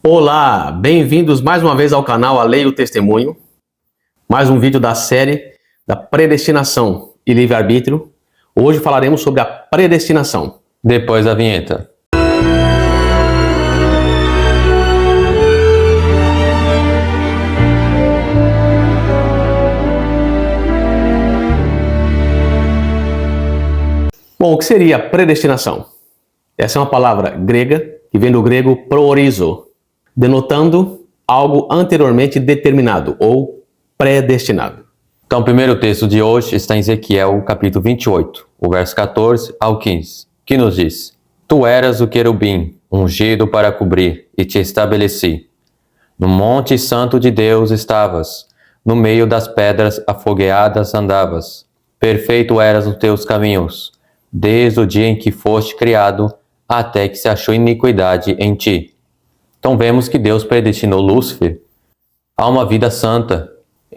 Olá, bem-vindos mais uma vez ao canal A Lei e o Testemunho. Mais um vídeo da série da predestinação e livre-arbítrio. Hoje falaremos sobre a predestinação. Depois da vinheta. Bom, o que seria a predestinação? Essa é uma palavra grega que vem do grego proorizo, denotando algo anteriormente determinado ou predestinado. Então, o primeiro texto de hoje está em Ezequiel, capítulo 28, o verso 14 ao 15, que nos diz: Tu eras o querubim, ungido para cobrir, e te estabeleci. No monte santo de Deus estavas, no meio das pedras afogueadas andavas. Perfeito eras os teus caminhos, desde o dia em que foste criado, até que se achou iniquidade em ti. Então vemos que Deus predestinou Lúcifer a uma vida santa,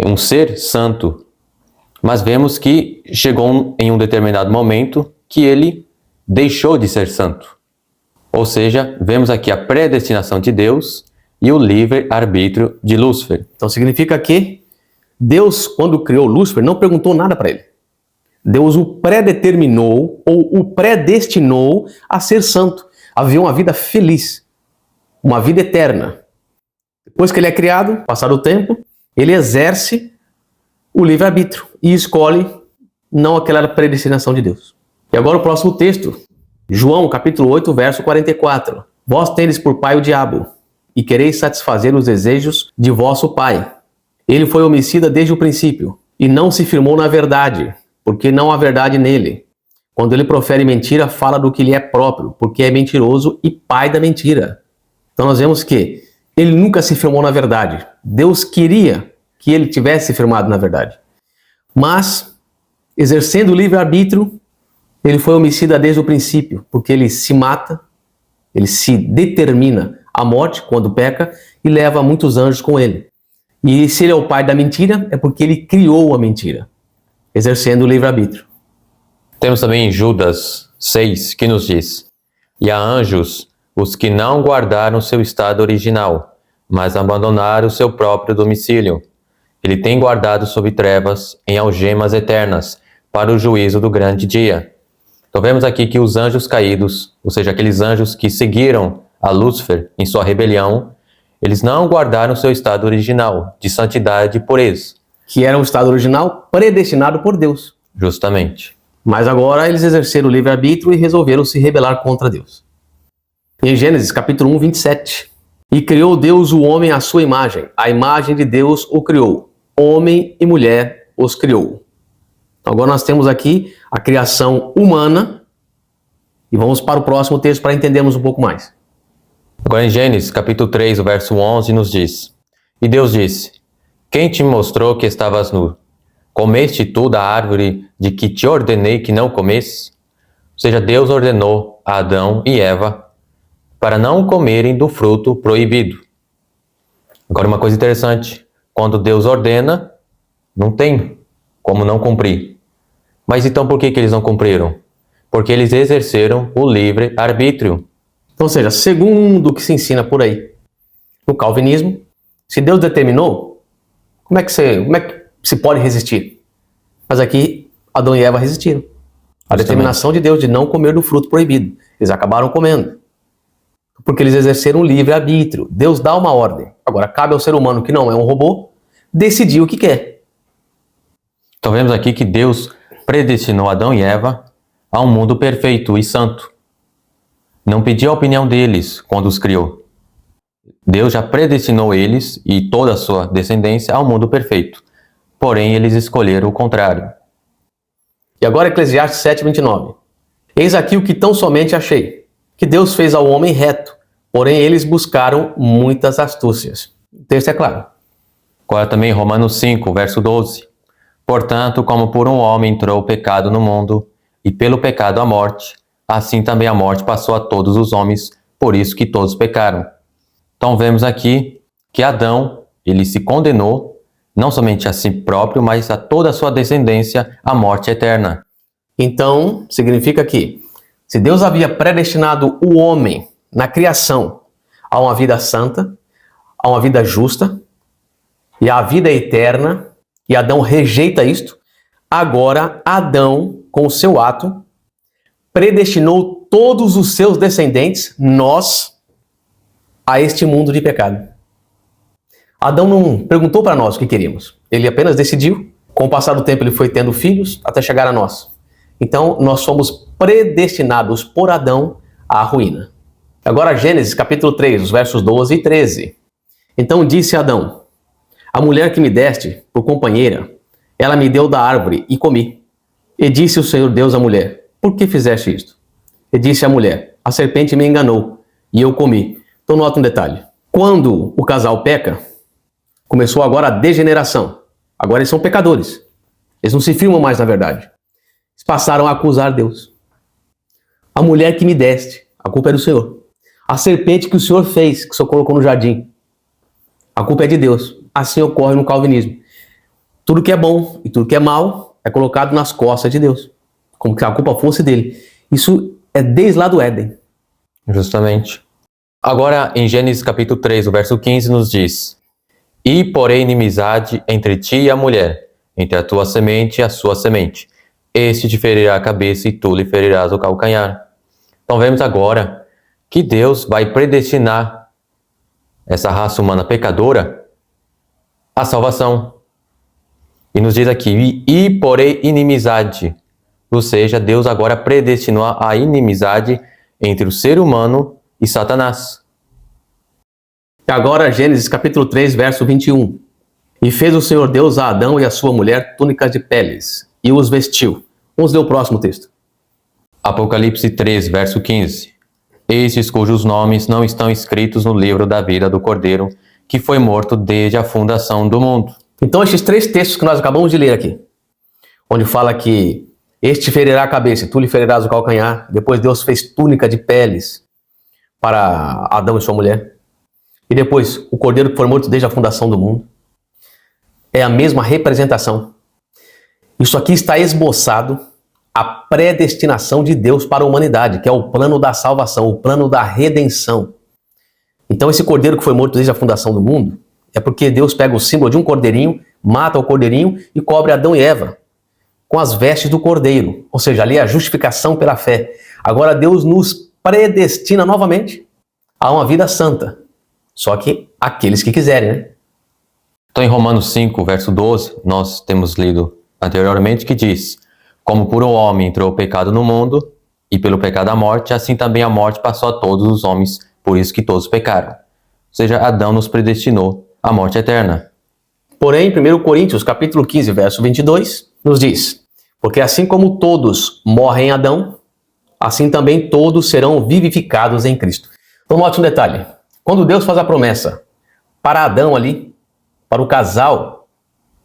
um ser santo. Mas vemos que chegou em um determinado momento que ele deixou de ser santo. Ou seja, vemos aqui a predestinação de Deus e o livre-arbítrio de Lúcifer. Então significa que Deus, quando criou Lúcifer, não perguntou nada para ele. Deus o predeterminou ou o predestinou a ser santo, a viver uma vida feliz, uma vida eterna. Depois que ele é criado, passado o tempo, ele exerce o livre-arbítrio e escolhe não aquela predestinação de Deus. E agora o próximo texto, João capítulo 8, verso 44. Vós tendes por pai o diabo, e quereis satisfazer os desejos de vosso pai. Ele foi homicida desde o princípio, e não se firmou na verdade, porque não há verdade nele. Quando ele profere mentira, fala do que lhe é próprio, porque é mentiroso e pai da mentira. Então nós vemos que ele nunca se firmou na verdade. Deus queria que ele tivesse firmado na verdade. Mas, exercendo o livre-arbítrio, ele foi homicida desde o princípio, porque ele se mata, ele se determina à morte quando peca e leva muitos anjos com ele. E se ele é o pai da mentira, é porque ele criou a mentira, exercendo o livre-arbítrio. Temos também Judas 6, que nos diz: E há anjos, os que não guardaram seu estado original, mas abandonaram o seu próprio domicílio. Ele tem guardado sob trevas, em algemas eternas, para o juízo do grande dia. Então vemos aqui que os anjos caídos, ou seja, aqueles anjos que seguiram a Lúcifer em sua rebelião, eles não guardaram seu estado original, de santidade e pureza. Que era um estado original predestinado por Deus. Justamente. Mas agora eles exerceram o livre-arbítrio e resolveram se rebelar contra Deus. Em Gênesis capítulo 1, 27. E criou Deus o homem à sua imagem. A imagem de Deus o criou. Homem e mulher os criou. Então agora nós temos aqui a criação humana. E vamos para o próximo texto para entendermos um pouco mais. Agora em Gênesis capítulo 3, o verso 11 nos diz: E Deus disse: Quem te mostrou que estavas nu? Comeste tu da árvore de que te ordenei que não comesses? Ou seja, Deus ordenou a Adão e Eva para não comerem do fruto proibido. Agora uma coisa interessante, quando Deus ordena, não tem como não cumprir. Mas então por que eles não cumpriram? Porque eles exerceram o livre-arbítrio. Então, ou seja, segundo o que se ensina por aí, no calvinismo, se Deus determinou, como é que se pode resistir? Mas aqui, Adão e Eva resistiram. A determinação de Deus de não comer do fruto proibido. Eles acabaram comendo. Porque eles exerceram o livre-arbítrio. Deus dá uma ordem. Agora, cabe ao ser humano, que não é um robô, decidir o que quer. Então vemos aqui que Deus predestinou Adão e Eva a um mundo perfeito e santo. Não pediu a opinião deles quando os criou. Deus já predestinou eles e toda a sua descendência ao mundo perfeito. Porém, eles escolheram o contrário. E agora Eclesiastes 7:29. Eis aqui o que tão somente achei, que Deus fez ao homem reto, porém eles buscaram muitas astúcias. O texto é claro. Agora também Romanos 5, verso 12. Portanto, como por um homem entrou o pecado no mundo, e pelo pecado a morte, assim também a morte passou a todos os homens, por isso que todos pecaram. Então vemos aqui que Adão, ele se condenou, não somente a si próprio, mas a toda a sua descendência à morte eterna. Então, significa que, se Deus havia predestinado o homem na criação a uma vida santa, a uma vida justa e à vida eterna, e Adão rejeita isto. Agora, Adão, com o seu ato, predestinou todos os seus descendentes, nós, a este mundo de pecado. Adão não perguntou para nós o que queríamos. Ele apenas decidiu. Com o passar do tempo, ele foi tendo filhos até chegar a nós. Então, nós somos predestinados por Adão à ruína. Agora, Gênesis capítulo 3, os versos 12 e 13. Então disse Adão: a mulher que me deste por companheira, ela me deu da árvore e comi. E disse o Senhor Deus à mulher: por que fizeste isto? E disse a mulher: a serpente me enganou e eu comi. Então nota um detalhe. Quando o casal peca, começou agora a degeneração. Agora eles são pecadores. Eles não se firmam mais na verdade. Eles passaram a acusar Deus. A mulher que me deste, a culpa é do Senhor. A serpente que o Senhor fez, que o Senhor colocou no jardim, a culpa é de Deus. Assim ocorre no calvinismo. Tudo que é bom e tudo que é mal é colocado nas costas de Deus, como se a culpa fosse dele. Isso é desde lá do Éden. Justamente. Agora, em Gênesis capítulo 3, o verso 15, nos diz: e porém inimizade entre ti e a mulher, entre a tua semente e a sua semente. Este te ferirá a cabeça e tu lhe ferirás o calcanhar. Então vemos agora que Deus vai predestinar essa raça humana pecadora à salvação. E nos diz aqui: e porém inimizade. Ou seja, Deus agora predestinou a inimizade entre o ser humano e Satanás. Agora, Gênesis capítulo 3, verso 21. E fez o Senhor Deus a Adão e a sua mulher túnicas de peles, e os vestiu. Vamos ler o próximo texto. Apocalipse 3, verso 15. Estes cujos nomes não estão escritos no livro da vida do Cordeiro, que foi morto desde a fundação do mundo. Então, estes três textos que nós acabamos de ler aqui, onde fala que este ferirá a cabeça e tu lhe ferirás o calcanhar, depois Deus fez túnica de peles para Adão e sua mulher, e depois o Cordeiro que foi morto desde a fundação do mundo, é a mesma representação. Isso aqui está esboçado a predestinação de Deus para a humanidade, que é o plano da salvação, o plano da redenção. Então esse cordeiro que foi morto desde a fundação do mundo, é porque Deus pega o símbolo de um cordeirinho, mata o cordeirinho e cobre Adão e Eva com as vestes do cordeiro. Ou seja, ali é a justificação pela fé. Agora Deus nos predestina novamente a uma vida santa. Só que aqueles que quiserem, né? Então em Romanos 5, verso 12, nós temos lido anteriormente que diz: como por um homem entrou o pecado no mundo, e pelo pecado a morte, assim também a morte passou a todos os homens, por isso que todos pecaram. Ou seja, Adão nos predestinou à morte eterna. Porém, 1 Coríntios capítulo 15, verso 22, nos diz: porque assim como todos morrem em Adão, assim também todos serão vivificados em Cristo. Então note um detalhe. Quando Deus faz a promessa para Adão ali, para o casal,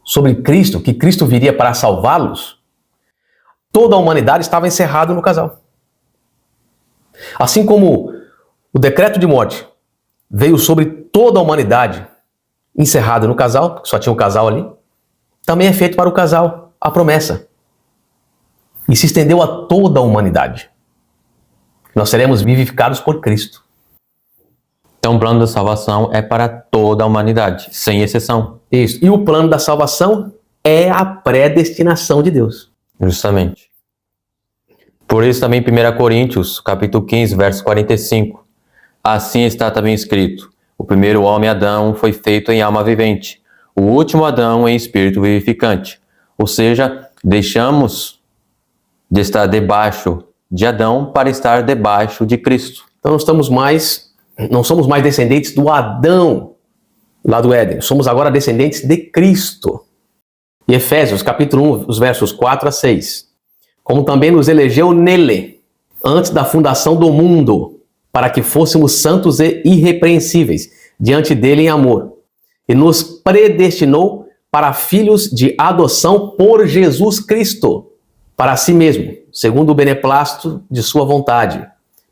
sobre Cristo, que Cristo viria para salvá-los, toda a humanidade estava encerrada no casal. Assim como o decreto de morte veio sobre toda a humanidade encerrada no casal, só tinha um casal ali, também é feito para o casal a promessa. E se estendeu a toda a humanidade. Nós seremos vivificados por Cristo. Então o plano da salvação é para toda a humanidade, sem exceção. Isso. E o plano da salvação é a predestinação de Deus. Justamente. Por isso também 1 Coríntios, capítulo 15, verso 45. Assim está também escrito: o primeiro homem Adão foi feito em alma vivente, o último Adão em espírito vivificante. Ou seja, deixamos de estar debaixo de Adão para estar debaixo de Cristo. Então não somos mais descendentes do Adão lá do Éden, somos agora descendentes de Cristo. E Efésios capítulo 1, os versos 4 a 6. Como também nos elegeu nele, antes da fundação do mundo, para que fôssemos santos e irrepreensíveis diante dele em amor, e nos predestinou para filhos de adoção por Jesus Cristo, para si mesmo, segundo o beneplácito de sua vontade,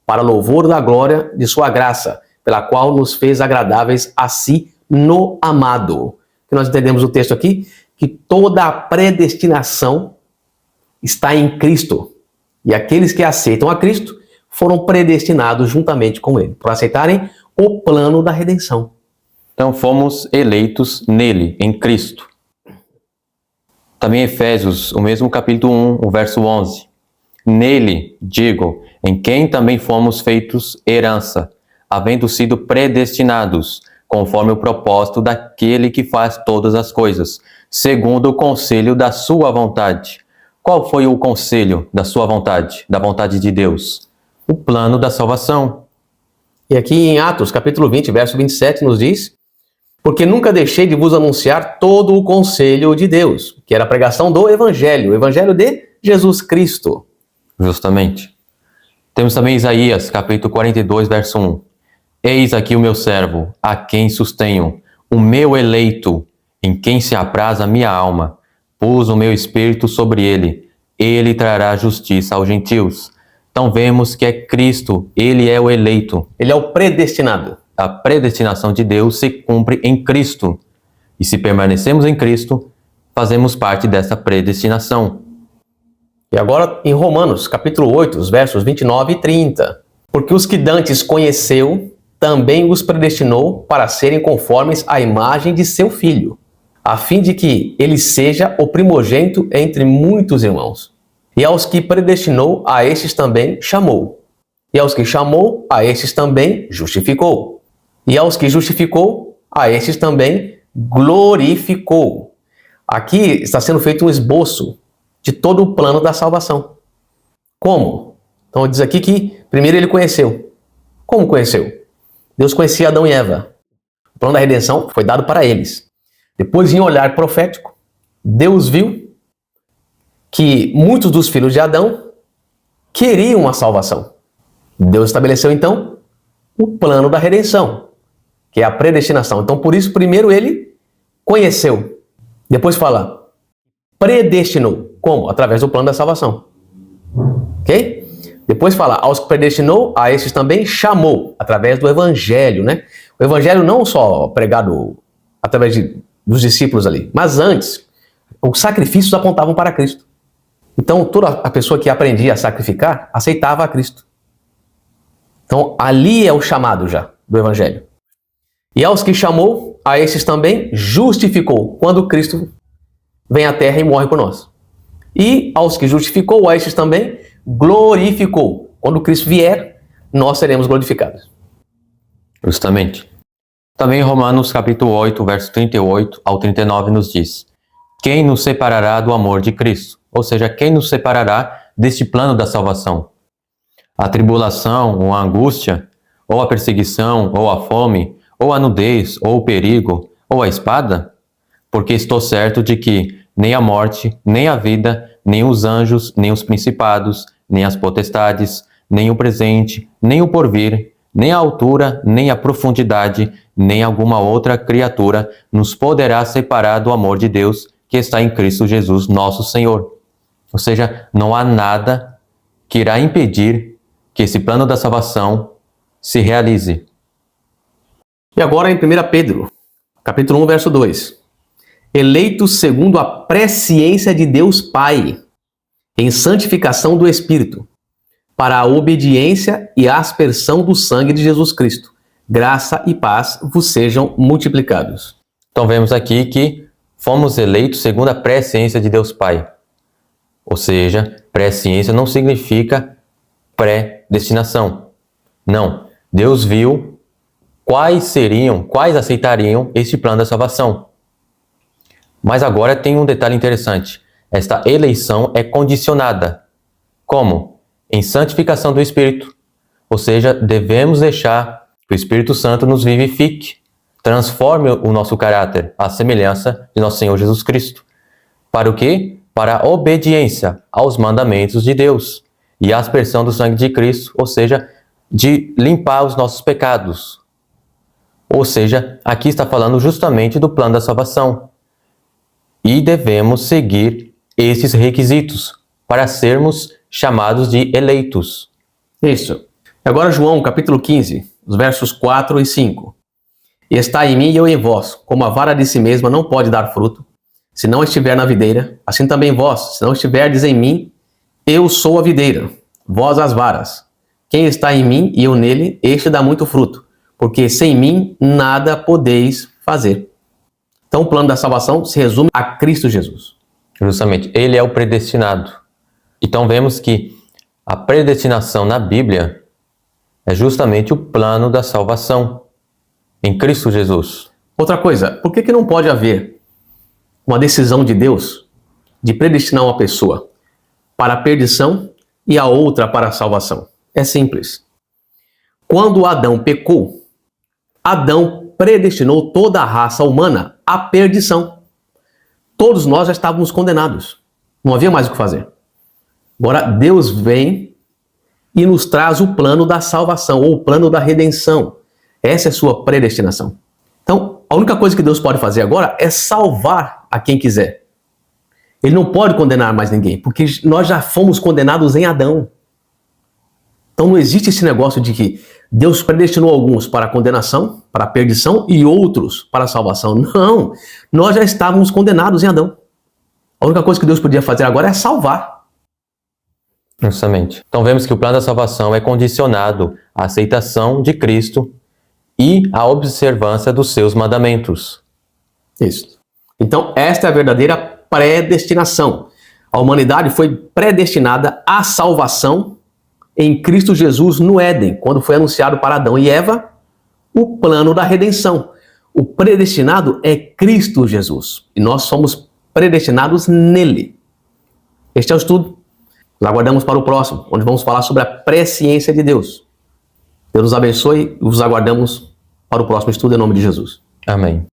para louvor da glória de sua graça, pela qual nos fez agradáveis a si no amado. Que nós entendemos o texto aqui, que toda a predestinação está em Cristo. E aqueles que aceitam a Cristo foram predestinados juntamente com ele, para aceitarem o plano da redenção. Então fomos eleitos nele, em Cristo. Também Efésios, o mesmo capítulo 1, o verso 11. Nele, digo, em quem também fomos feitos herança, havendo sido predestinados, conforme o propósito daquele que faz todas as coisas, segundo o conselho da sua vontade. Qual foi o conselho da sua vontade, da vontade de Deus? O plano da salvação. E aqui em Atos, capítulo 20, verso 27, nos diz: porque nunca deixei de vos anunciar todo o conselho de Deus, que era a pregação do Evangelho, o Evangelho de Jesus Cristo. Justamente. Temos também Isaías, capítulo 42, verso 1. Eis aqui o meu servo, a quem sustenho, o meu eleito, em quem se apraz a minha alma. Pus o meu espírito sobre ele trará justiça aos gentios. Então vemos que é Cristo, ele é o eleito. Ele é o predestinado. A predestinação de Deus se cumpre em Cristo. E se permanecemos em Cristo, fazemos parte dessa predestinação. E agora em Romanos, capítulo 8, os versos 29 e 30. Porque os que dantes conheceu, também os predestinou para serem conformes à imagem de seu Filho, a fim de que ele seja o primogênito entre muitos irmãos. E aos que predestinou, a estes também chamou. E aos que chamou, a estes também justificou. E aos que justificou, a estes também glorificou. Aqui está sendo feito um esboço de todo o plano da salvação. Como? Então diz aqui que primeiro ele conheceu. Como conheceu? Deus conhecia Adão e Eva. O plano da redenção foi dado para eles. Depois, em olhar profético, Deus viu que muitos dos filhos de Adão queriam a salvação. Deus estabeleceu então o plano da redenção, que é a predestinação. Então, por isso, primeiro ele conheceu. Depois fala, predestinou. Como? Através do plano da salvação. Ok? Depois fala, aos que predestinou, a esses também chamou, através do Evangelho, né? O Evangelho não só pregado através dos discípulos ali, mas antes, os sacrifícios apontavam para Cristo. Então, toda a pessoa que aprendia a sacrificar, aceitava a Cristo. Então, ali é o chamado já do Evangelho. E aos que chamou, a esses também justificou, quando Cristo vem à terra e morre por nós. E aos que justificou, a esses também glorificou. Quando Cristo vier, nós seremos glorificados. Justamente. Também Romanos capítulo 8, verso 38 ao 39 nos diz: quem nos separará do amor de Cristo? Ou seja, quem nos separará deste plano da salvação? A tribulação, ou a angústia, ou a perseguição, ou a fome, ou a nudez, ou o perigo, ou a espada? Porque estou certo de que nem a morte, nem a vida, nem os anjos, nem os principados, nem as potestades, nem o presente, nem o porvir, nem a altura, nem a profundidade, nem alguma outra criatura nos poderá separar do amor de Deus que está em Cristo Jesus, nosso Senhor. Ou seja, não há nada que irá impedir que esse plano da salvação se realize. E agora em 1 Pedro, capítulo 1, verso 2. Eleitos segundo a presciência de Deus Pai, em santificação do Espírito, para a obediência e a aspersão do sangue de Jesus Cristo. Graça e paz vos sejam multiplicados. Então vemos aqui que fomos eleitos segundo a presciência de Deus Pai. Ou seja, presciência não significa predestinação. Não. Deus viu quais aceitariam este plano da salvação. Mas agora tem um detalhe interessante. Esta eleição é condicionada. Como? Em santificação do Espírito. Ou seja, devemos deixar que o Espírito Santo nos vivifique, transforme o nosso caráter à semelhança de nosso Senhor Jesus Cristo. Para o quê? Para a obediência aos mandamentos de Deus e a aspersão do sangue de Cristo, ou seja, de limpar os nossos pecados. Ou seja, aqui está falando justamente do plano da salvação. E devemos seguir esses requisitos para sermos chamados de eleitos. Isso. Agora João, capítulo 15, os versos 4 e 5. E está em mim e eu em vós, como a vara de si mesma não pode dar fruto, se não estiver na videira, assim também vós, se não estiverdes em mim, eu sou a videira, vós as varas. Quem está em mim e eu nele, este dá muito fruto, porque sem mim nada podeis fazer. Então o plano da salvação se resume a Cristo Jesus. Justamente, ele é o predestinado. Então vemos que a predestinação na Bíblia é justamente o plano da salvação em Cristo Jesus. Outra coisa, por que não pode haver uma decisão de Deus de predestinar uma pessoa para a perdição e a outra para a salvação? É simples. Quando Adão pecou, Adão predestinou toda a raça humana à perdição. Todos nós já estávamos condenados. Não havia mais o que fazer. Agora Deus vem e nos traz o plano da salvação, ou o plano da redenção. Essa é a sua predestinação. Então, a única coisa que Deus pode fazer agora é salvar a quem quiser. Ele não pode condenar mais ninguém, porque nós já fomos condenados em Adão. Então não existe esse negócio de que Deus predestinou alguns para a condenação, para a perdição, e outros para a salvação. Não, nós já estávamos condenados em Adão. A única coisa que Deus podia fazer agora é salvar. Justamente. Então vemos que o plano da salvação é condicionado à aceitação de Cristo e à observância dos seus mandamentos. Isso. Então esta é a verdadeira predestinação. A humanidade foi predestinada à salvação em Cristo Jesus no Éden, quando foi anunciado para Adão e Eva o plano da redenção. O predestinado é Cristo Jesus e nós somos predestinados nele. Este é o estudo. Nos aguardamos para o próximo, onde vamos falar sobre a presciência de Deus. Deus nos abençoe e os aguardamos para o próximo estudo em nome de Jesus. Amém.